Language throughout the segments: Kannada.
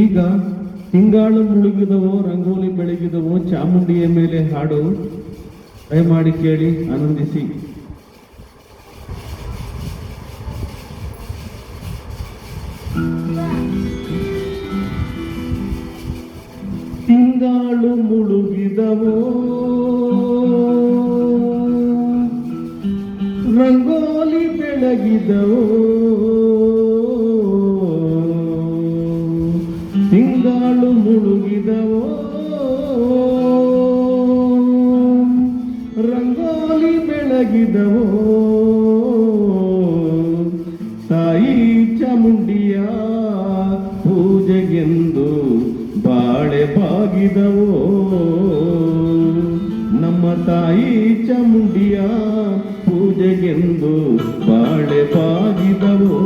ಈಗ ತಿಂಗಾಳು ಮುಳುಗಿದವೋ ರಂಗೋಲಿ ಬೆಳಗಿದವೋ ಚಾಮುಂಡಿಯ ಮೇಲೆ ಹಾಡು ದಯಮಾಡಿ ಕೇಳಿ ಆನಂದಿಸಿ. ತಿಂಗಾಳು ಮುಳುಗಿದವೋ ರಂಗೋಲಿ ಬೆಳಗಿದವೋ, ತಿಂಗಾಳು ಮುಳುಗಿದವೋ ರಂಗೋಲಿ ಬೆಳಗಿದವೋ, ತಾಯಿ ಚಾಮುಂಡಿಯ ಪೂಜೆಗೆಂದು ಬಾಳೆ ಬಾಗಿದವೋ, ನಮ್ಮ ತಾಯಿ ಚಾಮುಂಡಿಯ ಪೂಜೆಗೆಂದು ಬಾಳೆ ಬಾಗಿದವೋ.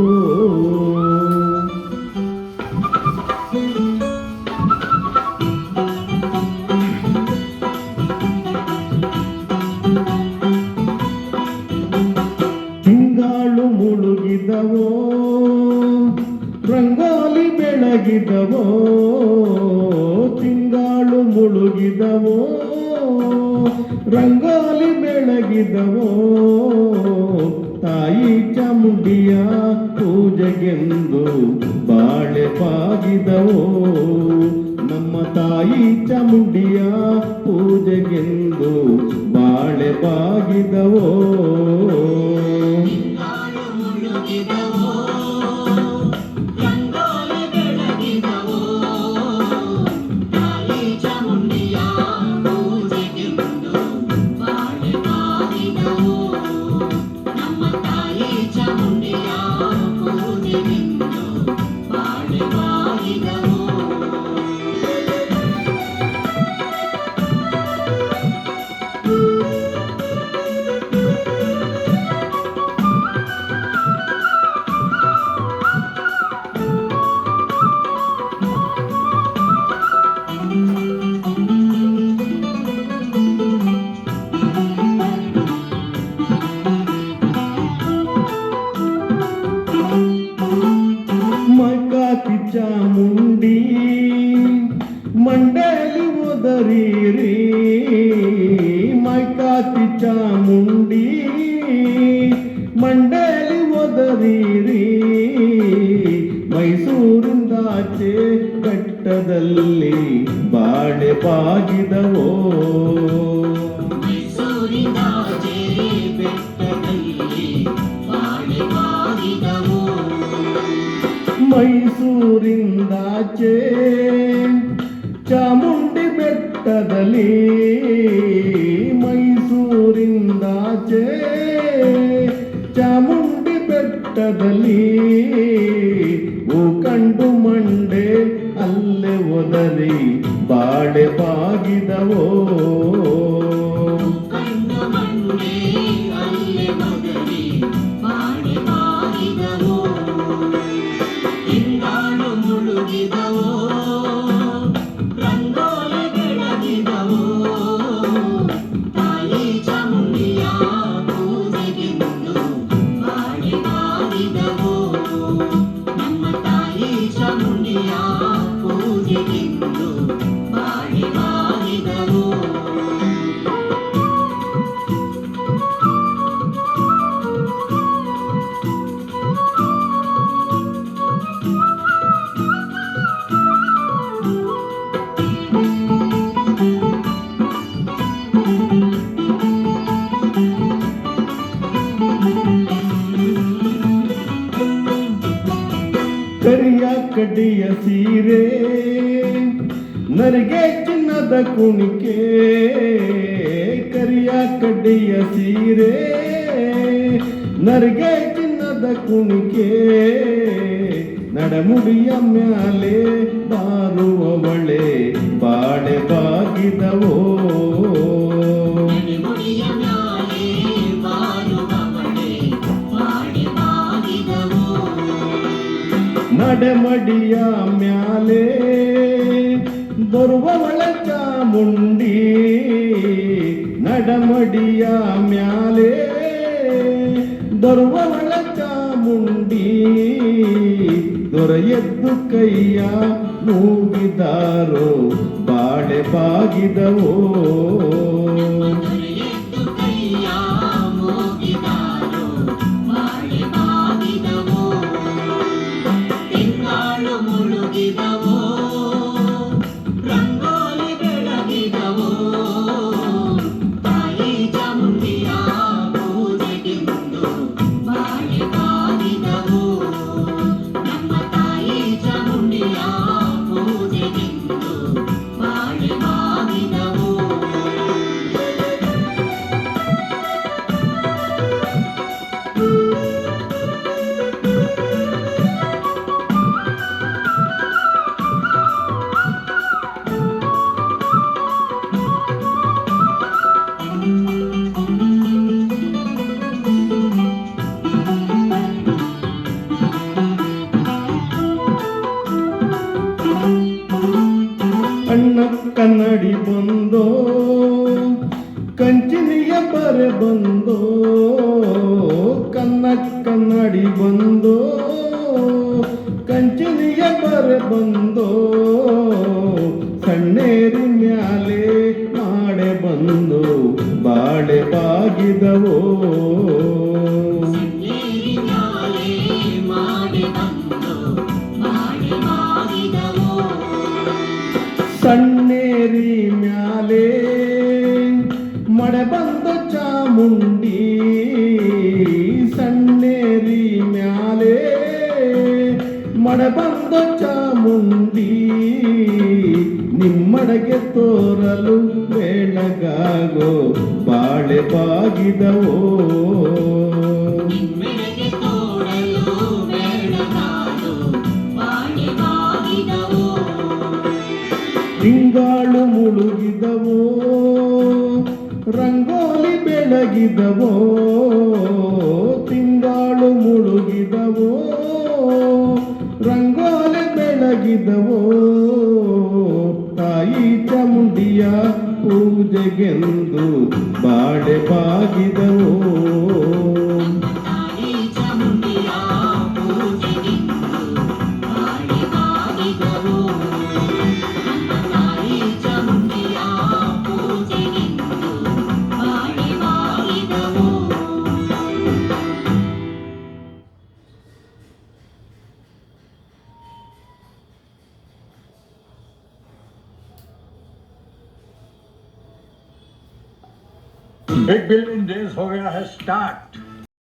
ತಿಂಗಾಳು ಮುಳುಗಿದವೋ ರಂಗೋಲಿ ಬೆಳಗಿದವೋ, ತಿಂಗಾಳು ಮುಳುಗಿದವೋ ರಂಗೋಲಿ ಬೆಳಗಿದವೋ, ತಾಯಿ ಚಾಮುಂಡಿಯ ಪೂಜೆಗೆಂದು ಬಾಳೆ ಬಾಗಿದವೋ, ನಮ್ಮ ತಾಯಿ ಚಾಮುಂಡಿಯ ಪೂಜೆಗೆಂದು ಬಾಳೆ ಬಾಗಿದವೋ. ಚಾಮುಂಡಿ ಮಂಡಲಿ ಒದರಿರಿ, ಮೈಕಾತಿ ಚಾಮುಂಡಿ ಮಂಡಲಿ ಒದರಿರಿ, ಮೈಸೂರಿಂದಾಚೆ ಬೆಟ್ಟದಲ್ಲಿ ಬಾಳೆ ಬಾಗಿದವೋ, ಮೈಸೂರಿಂದಾಚೆ ಬೆಟ್ಟದಲ್ಲಿ ಬಾಳೆ ಬಾಗಿದವೋ, ಮೈಸೂರಿಂದಾಚೆ ಚಾಮುಂಡಿ ಬೆಟ್ಟದಲ್ಲಿ, ಮೈಸೂರಿಂದಾಚೆ ಚಾಮುಂಡಿ ಬೆಟ್ಟದಲ್ಲಿ, ಹೂ ಕಂಡು ಮಂಡೆ ಅಲ್ಲೇ ಒದರಿ ಬಾಳೆ ಬಾಗಿದವೋ, ರಂಗೋಲಿ ಬೆಳಗಿದವೋ, ತಾಯಿ ಚಾಮುಂಡಿಯ ಪೂಜೆಗೆಂದು ಬಾಳೆ ಬಾಗಿದವೋ, ನಮ್ಮ ತಾಯಿ ಚಾಮುಂಡಿಯ ಪೂಜೆಗೆಂದು ಬಾಳೆ ಬಾಗಿದವೋ. ಕರಿಯ ಕಡ್ಡಿಯ ಸೀರೆ ನರಿಗೆ ಚಿನ್ನದ ಕುಣಿಕೆ, ಕರಿಯ ಕಡ್ಡಿಯ ಸೀರೆ ನರಿಗೆ ಚಿನ್ನದ ಕುಣಿಕೆ, ನಡಮುಡಿಯ ಮ್ಯಾಲೆ ಬಾರುವವಳೆ ಬಾಳೆ ಬಾಗಿದವೋ, ನಡೆಮಡಿಯ ಮ್ಯಾಲೆ ಬರುವವಳ ಚಾಮುಂಡಿ, ನಡಮಡಿಯ ಮ್ಯಾಲೆ ಬರುವವಳ ಚಾಮುಂಡಿ, ದೊರೆಯದ್ದು ಕೈಯ ಮೂಗಿದಾರೋ ಬಾಳೆ ಬಾಗಿದವೋ ದೊರೆಯದ್ದು ಕೈಯ ಮೂಗಿದಾರೋ ಬಾಳೆ ಬಾಗಿದವೋ ತಿಂಗಳು ಮುಳುಗಿದವೋ ರಂಗೋಲಿ ಬೆಳಗಿದವೋ ತಾಯಿ ಚಾಮುಂಡಿಯ ಪೂಜೆಗೆಂದು ಬಾಳೆ ಬಾಗಿದವೋ ನಮ್ಮ ತಾಯಿ ಚಾಮುಂಡಿಯ ಪೂಜೆಗೆಂದು ಬಾಳೆ ಬಾಗಿದವೋ ಅಣ್ಣ ಕನ್ನಡಿ ಬಂದೋ ಕಂಚಿನಿಯ ಬರೆ ಬಂದೋ ಕನ್ನಡಿ ಬಂದೋ ಕಂಚಿನಿಯ ಬರೆ ಬಂದೋ ಕಣ್ಣೇರಿ ಮ್ಯಾಲೆ ಮಾಡೆ ಬಂದು ಬಾಳೆ ಬಾಗಿದವೋ ನೀರಿನಾಲೆ ಮಾಡಿ ಬಂದು ಬಾಳೆ ಬಾಗಿದವೋ ಸಣ್ಣೇರಿ ಮ್ಯಾಲೆ ಮಳೆ ಬಂದ ಚಾಮುಂಡಿ ಸಣ್ಣೇರಿ ಮ್ಯಾಲೆ ಮಳೆ ಬಂದ ಚಾಮುಂಡಿ ನಿಮ್ಮಡೆಗೆ ತೋರಲು ಬೆಳಗಾಗೋ ಬಾಳೆ ಬಾಗಿದವೋ ನಿಮ್ಮೆಡೆಗೆ ತೋಡಲು ಬೆಳಗಾದು ಬಾಳೆ ಬಾಗಿದವೋ ತಿಂಗಾಳು ಮುಳುಗಿದವೋ ರಂಗೋಲಿ ಬೆಳಗಿದವೋ ತಿಂಗಾಳು ಮುಳುಗಿದವೋ ರಂಗೋಲಿ ಬೆಳಗಿದವೋ ತಾಯಿ ಚಾಮುಂಡಿಯ ಪೂಜೆಗೆಂದು ಬಾಳೆ ಬಾಗಿದವೋ ತಾಯಿ ಚಾಮುಂಡಿಯ ಪೂಜೆಗೆಂದು ಬಾಳೆ ಬಾಗಿದವೋ ತಾಯಿ ಚಾಮುಂಡಿಯ ಪೂಜೆಗೆಂದು ಬಾಳೆ ಬಾಗಿದವೋ बिग बिलियन डेज हो गया है स्टार्ट